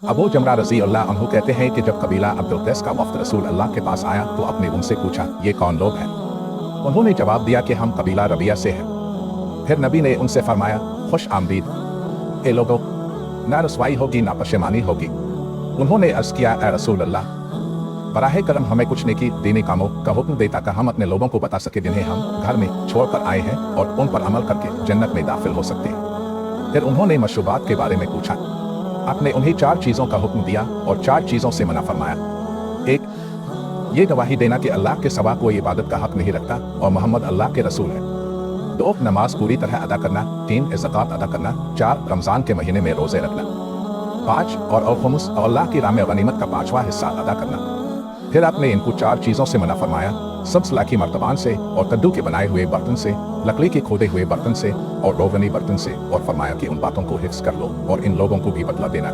अबू जमरा रज़ी अल्लाह अन्हु कहते हैं कि जब कबीला अब्दुल कैस का वफ्द रसूल अल्लाह के पास आया तो आपने उनसे पूछा, ये कौन लोग हैं? उन्होंने जवाब दिया कि हम कबीला रबिया से हैं। फिर नबी ने उनसे फरमाया, खुश आमदीद, ए लोगों, ना रसवाई होगी ना पशेमानी होगी। उन्होंने अर्ज़ किया, ए रसूल अल्लाह, बराहे करम हमें कुछ नेकी दीनी कामों का हुक्म दे ताकि हम अपने लोगों को बता सके जिन्हें हम घर में छोड़कर आए हैं और उन पर अमल करके जन्नत में दाखिल हो सकते हैं। फिर उन्होंने मशरूबात के बारे में पूछा। आपने उन्हें 4 चीज़ों का हुक्म दिया और 4 चीज़ों से मना फरमाया। 1, ये गवाही देना कि अल्लाह के सिवा कोई इबादत का हक नहीं रखता और मोहम्मद अल्लाह के रसूल है। 2, नमाज पूरी तरह अदा करना। 3, ज़कात अदा करना। 4, रमज़ान के महीने में रोज़े रखना। 5, और खुमुस और अल्लाह की राह में गनीमत का 5वां हिस्सा अदा करना। फिर आपने इनको 4 चीज़ों से मना फरमाया, सब्ज़ लाखी मर्तबान से और कद्दू के बनाए हुए बर्तन से, लकड़ी के खोदे हुए बर्तन से और रोगनी बर्तन से, और फरमाया कि उन बातों को हिफ्ज़ कर लो और इन लोगों को भी बदला देना